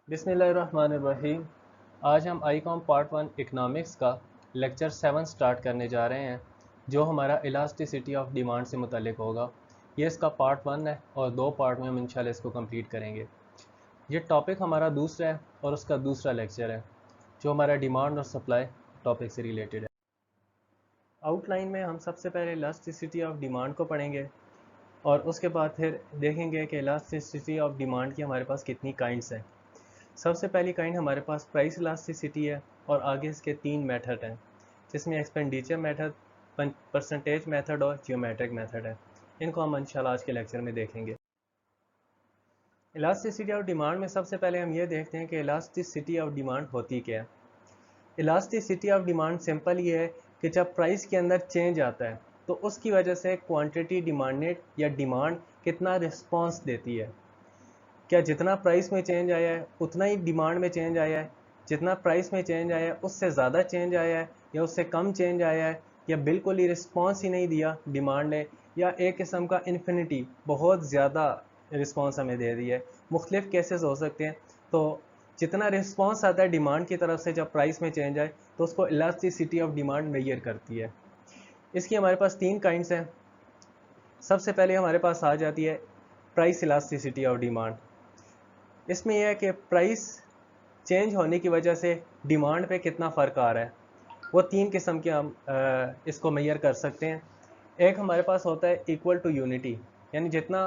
बिस्मिल्लाहिर्रहमानिर्रहीम। आज हम आईकॉम पार्ट 1 इकनॉमिक्स का लेक्चर 7 स्टार्ट करने जा रहे हैं, जो हमारा इलास्टिसिटी ऑफ डिमांड से मुतल्लिक होगा। ये इसका पार्ट 1 है और 2 पार्ट में हम इंशाल्लाह इसको कंप्लीट करेंगे। ये टॉपिक हमारा दूसरा है और उसका दूसरा लेक्चर है, जो हमारा डिमांड और सप्लाई टॉपिक से रिलेटेड है। आउटलाइन में हम सबसे पहले इलास्टिसिटी ऑफ डिमांड को पढ़ेंगे और उसके बाद फिर देखेंगे कि इलास्टिसिटी ऑफ डिमांड की हमारे पास कितनी काइंड्स हैं। सबसे पहली काइंड हमारे पास प्राइस इलास्टिसिटी है और आगे इसके 3 मेथड हैं, जिसमें एक्सपेंडिचर मेथड, परसेंटेज मेथड और जियोमेट्रिक मेथड है। इनको हम इंशाल्लाह आज के लेक्चर में देखेंगे। इलास्टिसिटी ऑफ डिमांड में सबसे पहले हम ये देखते हैं कि इलास्टिसिटी ऑफ डिमांड होती क्या है। इलास्टिसिटी ऑफ डिमांड सिंपल ये है कि जब प्राइस के अंदर चेंज आता है तो उसकी वजह से क्वांटिटी डिमांडेड या डिमांड कितना रिस्पॉन्स देती है। क्या जितना प्राइस में चेंज आया है उतना ही डिमांड में चेंज आया है, जितना प्राइस में चेंज आया है उससे ज़्यादा चेंज आया है या उससे कम चेंज आया है, या बिल्कुल ही रिस्पॉन्स ही नहीं दिया डिमांड ने, या एक किस्म का इन्फिनिटी बहुत ज़्यादा रिस्पॉन्स हमें दे दिया है। मुख्तलिफ केसेस हो सकते हैं। तो जितना रिस्पॉन्स आता है डिमांड की तरफ से जब प्राइस में चेंज आए तो उसको इलास्टिसिटी ऑफ डिमांड मेजर करती है। इसकी हमारे पास 3 काइंड्स हैं। सबसे पहले हमारे पास आ जाती है प्राइस इलास्टिसिटी ऑफ डिमांड। इसमें यह है कि प्राइस चेंज होने की वजह से डिमांड पे कितना फ़र्क आ रहा है। वो 3 किस्म के हम इसको मेजर कर सकते हैं। एक हमारे पास होता है इक्वल टू यूनिटी, यानी जितना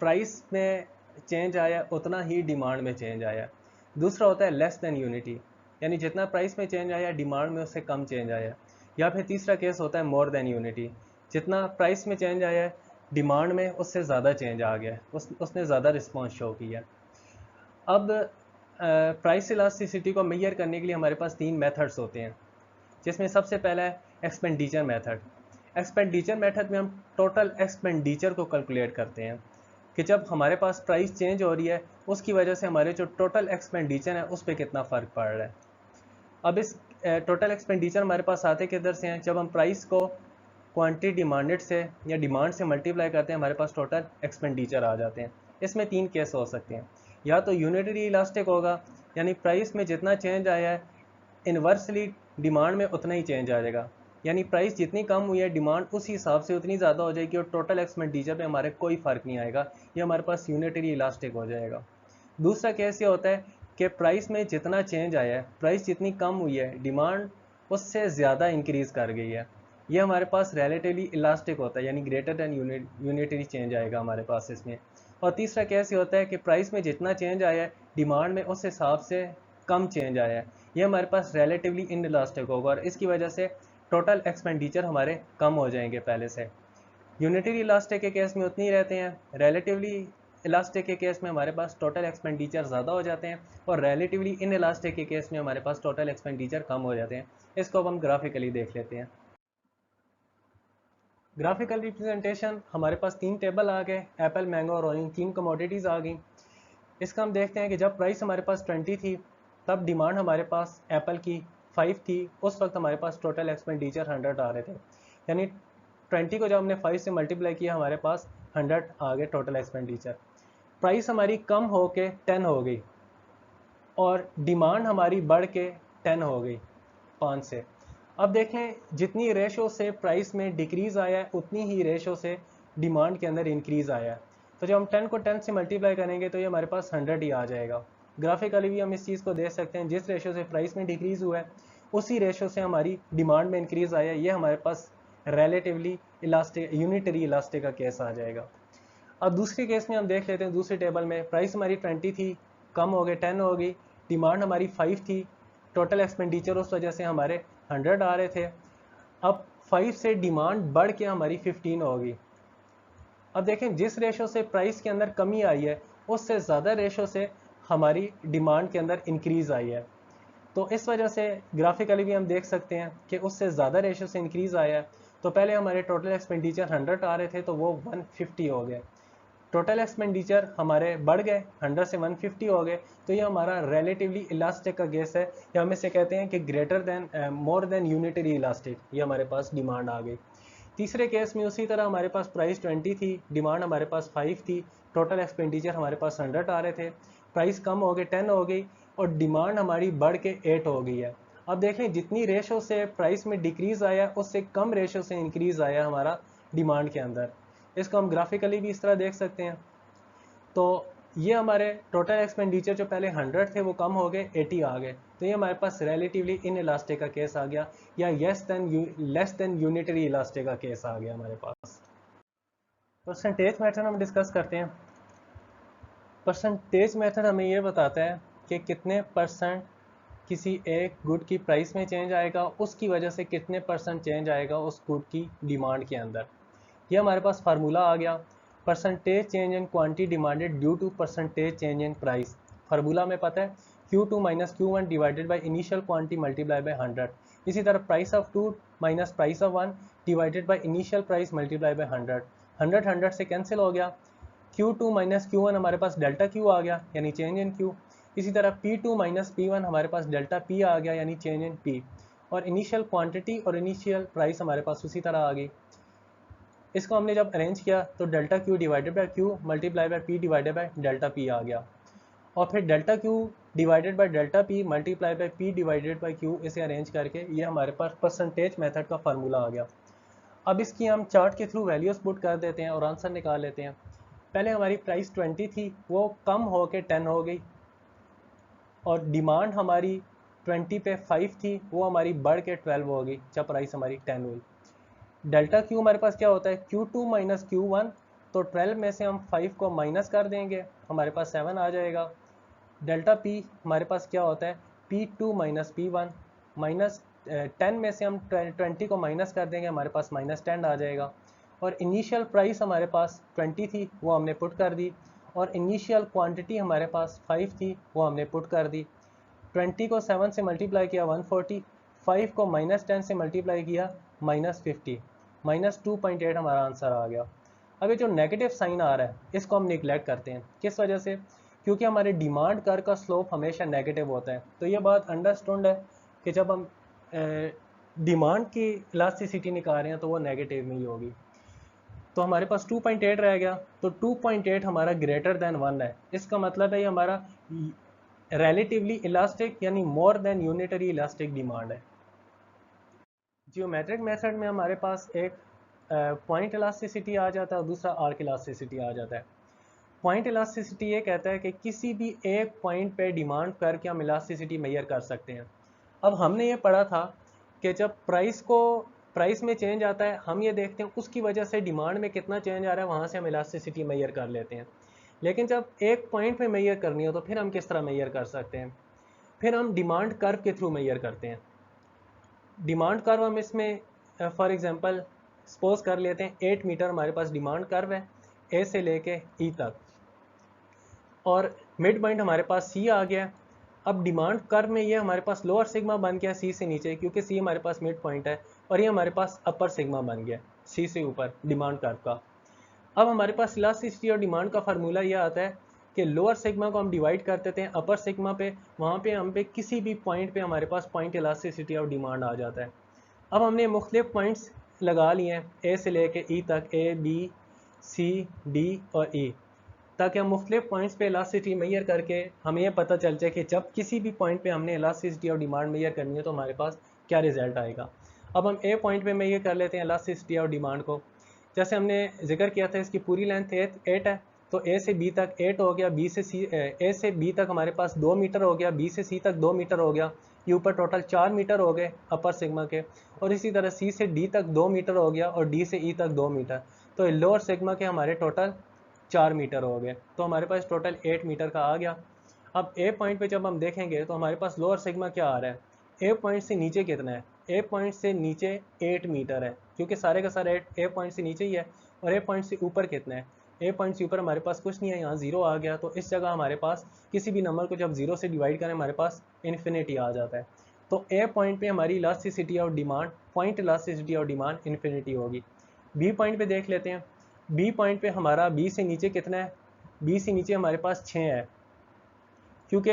प्राइस में चेंज आया उतना ही डिमांड में चेंज आया। दूसरा होता है लेस देन यूनिटी, यानी जितना प्राइस में चेंज आया डिमांड में उससे कम चेंज आया। या फिर तीसरा केस होता है मोर देन यूनिटी, जितना प्राइस में चेंज आया डिमांड में उससे ज़्यादा चेंज आ गया, उसने ज़्यादा रिस्पॉन्स शो किया। अब प्राइस इलास्टिसिटी को मेजर करने के लिए हमारे पास 3 मेथड्स होते हैं, जिसमें सबसे पहला है एक्सपेंडिचर मेथड। एक्सपेंडिचर मेथड में हम टोटल एक्सपेंडिचर को कैलकुलेट करते हैं कि जब हमारे पास प्राइस चेंज हो रही है उसकी वजह से हमारे जो टोटल एक्सपेंडिचर है उस पर कितना फ़र्क पड़ रहा है। अब इस टोटल एक्सपेंडिचर हमारे पास आते किधर से हैं, जब हम प्राइस को क्वांटिटी डिमांडेड से या डिमांड से मल्टीप्लाई करते हैं हमारे पास टोटल एक्सपेंडिचर आ जाते हैं। इसमें 3 केस हो सकते हैं। या तो यूनिटरी इलास्टिक होगा, यानी प्राइस में जितना चेंज आया है इन्वर्सली डिमांड में उतना ही चेंज आ जाएगा, यानी प्राइस जितनी कम हुई है डिमांड उस हिसाब से उतनी ज़्यादा हो जाएगी और टोटल एक्सपेंडिचर पे हमारे कोई फ़र्क नहीं आएगा। ये हमारे पास यूनिटरी इलास्टिक हो जाएगा। दूसरा केस ये होता है कि प्राइस में जितना चेंज आया है, प्राइस जितनी कम हुई है डिमांड उससे ज़्यादा इंक्रीज़ कर गई है, ये हमारे पास रिलेटिवली इलास्टिक होता है, यानी ग्रेटर दैन यूनिटरी चेंज आएगा हमारे पास इसमें। और तीसरा केस ये होता है कि प्राइस में जितना चेंज आया है डिमांड में उस हिसाब से कम चेंज आया है, ये हमारे पास रिलेटिवली इन इलास्टिक होगा और इसकी वजह से टोटल एक्सपेंडिचर हमारे कम हो जाएंगे पहले से। यूनिटरी इलास्टिक के केस में उतनी ही रहते हैं, रिलेटिवली इलास्टिक के केस में हमारे पास टोटल एक्सपेंडिचर ज़्यादा हो जाते हैं और रिलेटिवली इन इलास्टिक के केस में हमारे पास टोटल एक्सपेंडिचर कम हो जाते हैं। इसको अब हम ग्राफिकली देख लेते हैं। ग्राफिकल रिप्रेजेंटेशन हमारे पास 3 टेबल आ गए, एप्पल, मैंगो और ऑरेंज, 3 कमोडिटीज़ आ गई। इसका हम देखते हैं कि जब प्राइस हमारे पास 20 थी तब डिमांड हमारे पास एप्पल की 5 थी, उस वक्त हमारे पास टोटल एक्सपेंडिचर 100 आ रहे थे, यानी 20 को जब हमने 5 से मल्टीप्लाई किया हमारे पास 100 आ गए टोटल एक्सपेंडिचर। प्राइस हमारी कम हो के 10 हो गई और डिमांड हमारी बढ़ के 10 हो गई 5 से। अब देखें जितनी रेशो से प्राइस में डिक्रीज़ आया है उतनी ही रेशो से डिमांड के अंदर इंक्रीज़ आया है। तो जब हम 10 को 10 से मल्टीप्लाई करेंगे तो ये हमारे पास 100 ही आ जाएगा। ग्राफिकली भी हम इस चीज़ को देख सकते हैं, जिस रेशो से प्राइस में डिक्रीज़ हुआ है उसी रेशो से हमारी डिमांड में इंक्रीज़ आया है। ये हमारे पास रिलेटिवली इलास्टिक यूनिटरी इलास्टिक का केस आ जाएगा। अब दूसरे केस में हम देख लेते हैं, दूसरे टेबल में प्राइस हमारी 20 थी, कम हो गए 10 हो गई, डिमांड हमारी 5 थी, टोटल एक्सपेंडिचर उस वजह से हमारे 100 आ रहे थे। अब 5 से डिमांड बढ़ के हमारी 15 होगी। अब देखें जिस रेशो से प्राइस के अंदर कमी आई है उससे ज़्यादा रेशो से हमारी डिमांड के अंदर इंक्रीज़ आई है। तो इस वजह से ग्राफिकली भी हम देख सकते हैं कि उससे ज़्यादा रेशो से इंक्रीज़ आया है। तो पहले हमारे टोटल एक्सपेंडिचर 100 आ रहे थे तो वो 150 हो गए, टोटल एक्सपेंडिचर हमारे बढ़ गए 100 से 150 हो गए। तो ये हमारा रिलेटिवली इलास्टिक का केस है, या हम इसे कहते हैं कि greater than more than unitary elastic, ये हमारे पास डिमांड आ गई। तीसरे केस में उसी तरह हमारे पास प्राइस 20 थी, डिमांड हमारे पास 5 थी, टोटल एक्सपेंडिचर हमारे पास 100 आ रहे थे। प्राइस कम हो गई 10 हो गई और डिमांड हमारी बढ़ के 8 हो गई है। अब देखें जितनी रेशो से प्राइस में डिक्रीज आया उससे कम रेशो से इंक्रीज आया हमारा डिमांड के अंदर। इसको हम ग्राफिकली भी इस तरह देख सकते हैं। तो ये हमारे टोटल एक्सपेंडिचर जो पहले 100 थे वो कम हो गए 80 आ गए, तो ये हमारे पास रिलेटिवली इन इलास्टिक का केस आ गया, या लेस देन यूनिटरी इलास्टिक का केस आ गया हमारे पास। परसेंटेज मेथड हम डिस्कस करते हैं। परसेंटेज मेथड हमें ये बताता है कि कितने परसेंट किसी एक गुड की प्राइस में चेंज आएगा, उसकी वजह से कितने परसेंट चेंज आएगा उस गुड की डिमांड के अंदर। ये हमारे पास फार्मूला आ गया, percentage change in quantity demanded due to percentage change in price. Formula में पता है Q2 minus Q1 divided by initial quantity multiply by 100। इसी तरह price of 2 minus price of 1 divided by initial price multiply by 100। 100 से cancel हो गया, Q2 minus Q1 हमारे पास delta Q आ गया यानी चेंज इन Q। इसी तरह P2 माइनस P1 हमारे पास डेल्टा P आ गया यानी चेंज इन P। और इनिशियल क्वांटिटी और इनिशियल प्राइस हमारे पास उसी तरह आ गई। इसको हमने जब अरेंज किया तो delta Q divided by Q multiply by P divided by delta P आ गया, और फिर delta Q divided by delta P multiply by P divided by Q, इसे अरेंज करके ये हमारे पास परसेंटेज मेथड का फार्मूला आ गया। अब इसकी हम चार्ट के थ्रू वैल्यूज पुट कर देते हैं और आंसर निकाल लेते हैं। पहले हमारी प्राइस 20 थी, वो कम हो के 10 हो गई, और डिमांड हमारी 20 पे 5 थी, वो हमारी बढ़ के 12 हो गई जब प्राइस हमारी 10 हुई। डेल्टा Q हमारे पास क्या होता है Q2 माइनस Q1, तो 12 में से हम 5 को माइनस कर देंगे, हमारे पास 7 आ जाएगा। डेल्टा P हमारे पास क्या होता है P2 माइनस P1, माइनस 10 में से हम 20 को माइनस कर देंगे, हमारे पास माइनस 10 आ जाएगा। और इनिशियल प्राइस हमारे पास 20 थी, वो हमने पुट कर दी, और इनिशियल क्वांटिटी हमारे पास 5 थी, वो हमने पुट कर दी। 20 को 7 से मल्टीप्लाई किया 140, 5 को माइनस 10 से मल्टीप्लाई किया माइनस 50, माइनस 2.8 हमारा आंसर आ गया। अब ये जो नेगेटिव साइन आ रहा है इसको हम निगलेक्ट करते हैं, किस वजह से, क्योंकि हमारे डिमांड कर्व का स्लोप हमेशा नेगेटिव होता है। तो ये बात अंडरस्टूड है कि जब हम डिमांड की इलास्टिसिटी निकाल रहे हैं तो वो नेगेटिव में ही होगी। तो हमारे पास 2.8 रह गया, तो 2.8 हमारा ग्रेटर देन 1 है, इसका मतलब है ये हमारा रिलेटिवली इलास्टिक यानी more than unitary elastic demand है। जियोमेट्रिक मेथड में हमारे पास एक पॉइंट इलास्टिसिटी आ जाता है और दूसरा आर्क इलास्टिसिटी आ जाता है। पॉइंट इलास्टिसिटी ये कहता है कि किसी भी एक पॉइंट पे डिमांड करके हम इलास्टिसिटी मेजर कर सकते हैं। अब हमने ये पढ़ा था कि जब प्राइस में चेंज आता है हम ये देखते हैं उसकी वजह से डिमांड में कितना चेंज आ रहा है, वहाँ से हम इलास्टिसिटी मेजर कर लेते हैं। लेकिन जब एक पॉइंट पे मेजर करनी हो तो फिर हम किस तरह मेजर कर सकते हैं, फिर हम डिमांड कर्व के थ्रू मेजर करते हैं। डिमांड कर्व हम इसमें फॉर एग्जांपल सपोज कर लेते हैं 8 मीटर हमारे पास डिमांड कर्व है ए से लेके ई तक, और मिड पॉइंट हमारे पास सी आ गया। अब डिमांड कर्व में ये हमारे पास लोअर सिग्मा बन गया सी से नीचे, क्योंकि सी हमारे पास मिड पॉइंट है, और ये हमारे पास अपर सिग्मा बन गया सी से ऊपर डिमांड कर्व का। अब हमारे पास इलास्टिसिटी और डिमांड का फार्मूला ये आता है कि लोअर सिग्मा को हम डिवाइड कर देते हैं अपर सिग्मा पे, वहाँ पे हम पे किसी भी पॉइंट पे हमारे पास पॉइंट इलास्टिसिटी और डिमांड आ जाता है। अब हमने मुख्तलिफ पॉइंट्स लगा लिए हैं ए से लेके ई तक, ए बी सी डी और ई, ताकि हम मुख्तलिफ पॉइंट्स पे इलास्टिसिटी मेजर करके हमें यह पता चल जाए कि जब किसी भी पॉइंट पे हमने इलास्टिसिटी और डिमांड मेजर करनी है तो हमारे पास क्या रिजल्ट आएगा। अब हम ए पॉइंट पे मेजर कर लेते हैं इलास्टिसिटी और डिमांड को। जैसे हमने जिक्र किया था इसकी पूरी लेंथ 8 है, तो ए से बी तक 8 हो गया, ए से बी तक हमारे पास 2 मीटर हो गया, बी से सी तक 2 मीटर हो गया, ये ऊपर टोटल 4 मीटर हो गए अपर सिग्मा के। और इसी तरह सी से डी तक 2 मीटर हो गया और डी से ई तक 2 मीटर, तो लोअर सिग्मा के हमारे टोटल 4 मीटर हो गए, तो हमारे पास टोटल 8 मीटर का आ गया। अब ए पॉइंट पे जब हम देखेंगे तो हमारे पास लोअर सिग्मा क्या आ रहा है, ए पॉइंट से नीचे कितना है, ए पॉइंट से नीचे 8 मीटर है, क्योंकि सारे का सारा ए पॉइंट से नीचे ही है। और ए पॉइंट से ऊपर कितना है, ए पॉइंट से ऊपर हमारे पास कुछ नहीं है, यहाँ 0 आ गया, तो इस जगह हमारे पास किसी भी नंबर को जब 0 से डिवाइड करें हमारे पास इन्फिनिटी आ जाता है। तो ए पॉइंट पे हमारी इलास्टिसिटी और डिमांड, पॉइंट इलास्टिसिटी और डिमांड इन्फिनिटी होगी। बी पॉइंट पे देख लेते हैं, बी पॉइंट पे हमारा बी से नीचे कितना है, बी से नीचे हमारे पास 6 है, क्योंकि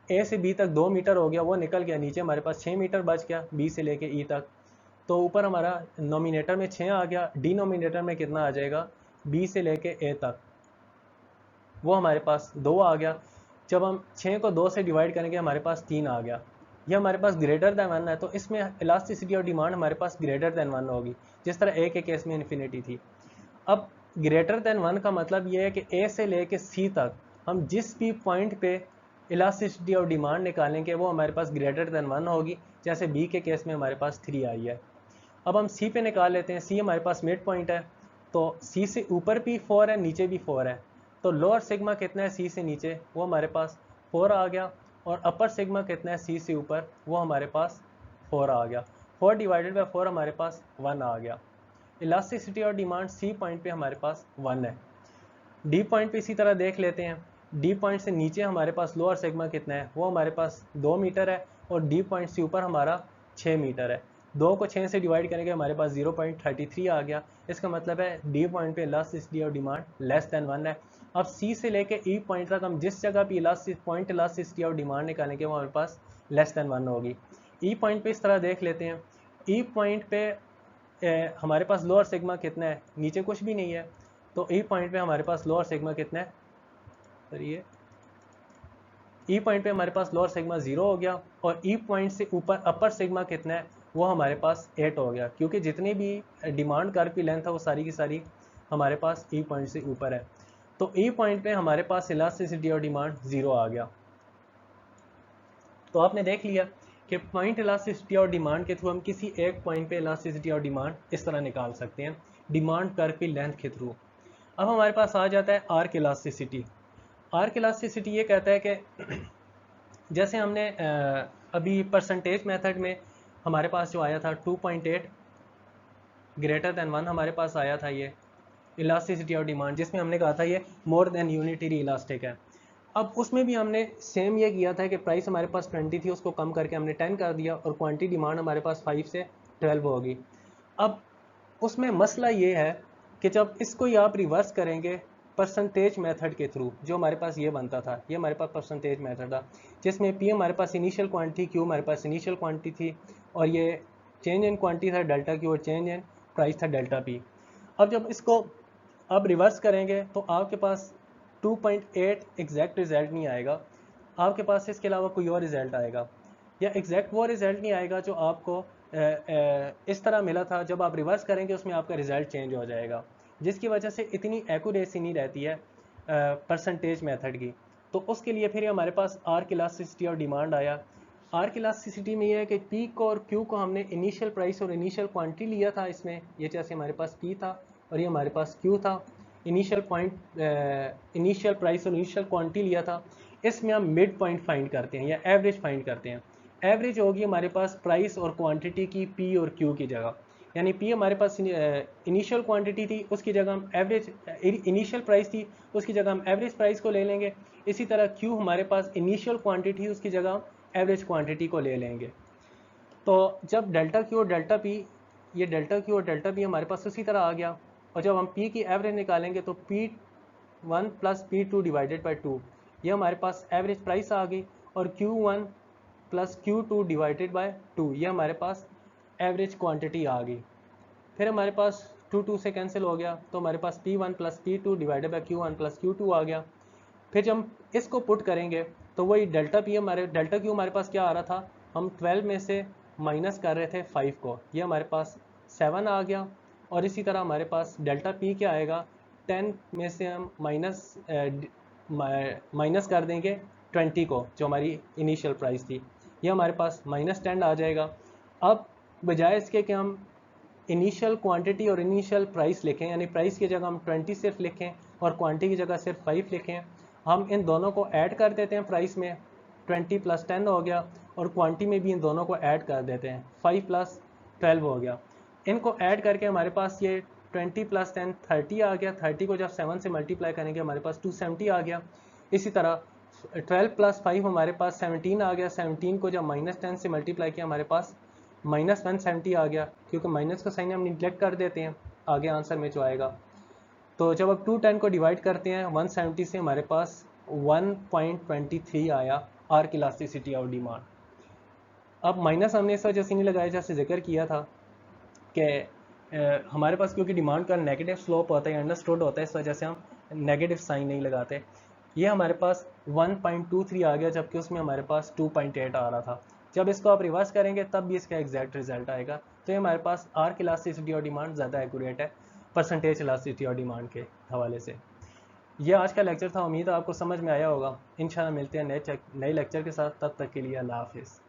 ए से बी तक 2 मीटर हो गया, वो निकल गया, नीचे हमारे पास 6 मीटर बच गया बी से लेके ई तक। तो ऊपर हमारा नोमिनेटर में 6 आ गया, डिनोमिनेटर में कितना आ जाएगा, बी से लेके ए तक, वो हमारे पास 2 आ गया। जब हम 6 को 2 से डिवाइड करेंगे हमारे पास 3 आ गया, ये हमारे पास ग्रेटर दैन 1 है, तो इसमें इलास्टिसिटी ऑफ डिमांड हमारे पास ग्रेटर दैन 1 होगी, जिस तरह ए के केस में इन्फिनिटी थी। अब ग्रेटर दैन 1 का मतलब ये है कि ए से लेके सी तक हम जिस भी पॉइंट पे इलास्टिसिटी ऑफ डिमांड निकालेंगे वो हमारे पास ग्रेटर दैन 1 होगी, जैसे बी के केस में हमारे पास 3 आई है। अब हम सी पे निकाल लेते हैं, सी हमारे पास मिड पॉइंट है, तो सी से ऊपर भी 4 है, नीचे भी 4 है, तो लोअर सिग्मा कितना है सी से नीचे, वो हमारे पास 4 आ गया, और अपर सिग्मा कितना है सी से ऊपर, वो हमारे पास 4 आ गया। 4 डिवाइडेड बाई 4 हमारे पास 1 आ गया। इलास्टिसिटी और डिमांड सी पॉइंट पे हमारे पास 1 है। डी पॉइंट पे इसी तरह देख लेते हैं, डी पॉइंट से नीचे हमारे पास लोअर सिग्मा कितना है, वो हमारे पास 2 मीटर है, और डी पॉइंट से ऊपर हमारा 6 मीटर है। 2 को 6 से डिवाइड करेंगे हमारे पास 0.33 आ गया। इसका मतलब है डी पॉइंट पे इलास्टिसिटी और डिमांड लेस दैन 1 है। अब सी से लेके ई पॉइंट तक हम जिस जगह पे इलास्टिसिटी और डिमांड निकालेंगे वो हमारे पास लेस दैन 1 होगी। ई पॉइंट पे इस तरह देख लेते हैं, ई पॉइंट पे हमारे पास लोअर सिग्मा कितना है, नीचे कुछ भी नहीं है, तो ई पॉइंट पे हमारे पास लोअर सिग्मा कितना है, सर ये ई पॉइंट पे हमारे पास लोअर सिग्मा 0 हो गया, और ई पॉइंट से ऊपर अपर सिग्मा कितना है, वो हमारे पास 8 हो गया, क्योंकि जितनी भी डिमांड कर्व की लेंथ है वो सारी की सारी हमारे पास ई पॉइंट से ऊपर है। तो ई पॉइंट पे हमारे पास इलास्टिसिटी और डिमांड 0 आ गया। तो आपने देख लिया कि पॉइंट इलास्टिसिटी और डिमांड के थ्रू हम किसी एक पॉइंट पे इलास्टिसिटी और डिमांड इस तरह निकाल सकते हैं डिमांड कर्व की लेंथ के थ्रू। अब हमारे पास आ जाता है आर्क इलास्टिसिटी। आर्क इलास्टिसिटी ये कहता है कि जैसे हमने अभी परसेंटेज मेथड में हमारे पास जो आया था 2.8 ग्रेटर दैन 1 हमारे पास आया था ये इलास्टिसिटी और डिमांड, जिसमें हमने कहा था ये मोर देन यूनिटरी इलास्टिक है। अब उसमें भी हमने सेम ये किया था कि प्राइस हमारे पास 20 थी, उसको कम करके हमने 10 कर दिया, और क्वांटिटी डिमांड हमारे पास 5 से 12 होगी। अब उसमें मसला ये है कि जब इसको ही आप रिवर्स करेंगे परसेंटेज मेथड के थ्रू, जो हमारे पास ये बनता था, ये हमारे पास परसेंटेज मेथड था, जिसमें पी हमारे पास इनिशियल क्वांटिटी, क्यू हमारे पास इनिशियल क्वांटिटी थी, और ये चेंज इन क्वांटिटी था डेल्टा क्यू, और चेंज इन प्राइस था डेल्टा पी। अब जब इसको अब रिवर्स करेंगे तो आपके पास 2.8 एग्जैक्ट रिजल्ट नहीं आएगा, आपके पास इसके अलावा कोई और रिजल्ट आएगा, या एग्जैक्ट वो रिजल्ट नहीं आएगा जो आपको इस तरह मिला था। जब आप रिवर्स करेंगे उसमें आपका रिजल्ट चेंज हो जाएगा, जिसकी वजह से इतनी एक्यूरेसी नहीं रहती है परसेंटेज मेथड की। तो उसके लिए फिर हमारे पास आर्क इलास्टिसिटी और डिमांड आया। आर्क इलास्टिसिटी में यह है कि पी को और क्यू को हमने इनिशियल प्राइस और इनिशियल क्वांटिटी लिया था इसमें, ये जैसे हमारे पास पी था और ये हमारे पास क्यू था, इनिशियल प्राइस और इनिशियल क्वांटिटी लिया था। इसमें हम मिड पॉइंट फाइंड करते हैं या एवरेज फाइंड करते हैं। एवरेज होगी हमारे पास प्राइस और क्वांटिटी की पी और क्यू की जगह, यानी पी हमारे पास इनिशियल क्वांटिटी थी, उसकी जगह हम एवरेज इनिशियल प्राइस थी, उसकी जगह हम एवरेज प्राइस को ले लेंगे। इसी तरह क्यू हमारे पास इनिशियल क्वांटिटी थी, उसकी जगह हम एवरेज क्वांटिटी को ले लेंगे। तो जब डेल्टा क्यू और डेल्टा पी, ये डेल्टा क्यू और डेल्टा पी हमारे पास उसी तरह आ गया, और जब हम पी की एवरेज निकालेंगे तो P1 plus P2 divided by 2, ये हमारे पास एवरेज प्राइस आ गई, और Q1 plus Q2 divided by 2, ये हमारे पास एवरेज क्वांटिटी आ गई। फिर हमारे पास 2 से कैंसिल हो गया, तो हमारे पास P1 plus P2 divided by Q1 plus Q2 आ गया। फिर जब हम इसको पुट करेंगे तो वही डेल्टा क्यू हमारे पास क्या आ रहा था, हम 12 में से माइनस कर रहे थे 5 को, ये हमारे पास 7 आ गया। और इसी तरह हमारे पास डेल्टा पी क्या आएगा, 10 में से हम माइनस कर देंगे 20 को, जो हमारी इनिशियल प्राइस थी, ये हमारे पास -10 आ जाएगा। अब बजाय इसके कि हम इनिशियल क्वांटिटी और इनिशियल प्राइस लिखें, यानी प्राइस की जगह हम 20 सिर्फ लिखें और क्वांटिटी की जगह सिर्फ 5 लिखें, हम इन दोनों को ऐड कर देते हैं। प्राइस में 20 प्लस 10 हो गया, और क्वांटिटी में भी इन दोनों को ऐड कर देते हैं, 5 प्लस 12 हो गया। इनको ऐड करके हमारे पास ये 20 प्लस 10 30 आ गया। 30 को जब 7 से मल्टीप्लाई करेंगे हमारे पास 270 आ गया। इसी तरह 12 प्लस 5 हमारे पास 17 आ गया। 17 को जब -10 से मल्टीप्लाई किया हमारे पास -170 आ गया, क्योंकि माइनस का साइन हम निगलेक्ट कर देते हैं आगे आंसर में जो आएगा। तो जब अब 210 को डिवाइड करते हैं 170 से, हमारे पास 1.23 आया आर्क इलास्टिसिटी ऑफ डिमांड। अब माइनस हमने इस वजह से नहीं लगाया, जैसे जिक्र किया था कि हमारे पास क्योंकि डिमांड का नेगेटिव स्लोप होता है, अंडरस्टूड होता है, इस वजह से हम नेगेटिव साइन नहीं लगाते। ये हमारे पास 1.23 आ गया, जबकि उसमें हमारे पास 2.8 आ रहा था। जब इसको आप रिवर्स करेंगे तब भी इसका एग्जैक्ट रिजल्ट आएगा। तो ये हमारे पास आर्क इलास्टिसिटी और डिमांड ज़्यादा एक्यूरेट है परसेंटेज इलास्टिसिटी और डिमांड के हवाले से। ये आज का लेक्चर था, उम्मीद है आपको समझ में आया होगा। इंशाल्लाह मिलते हैं नए लेक्चर के साथ, तब तक के लिए अल्लाह हाफिज़।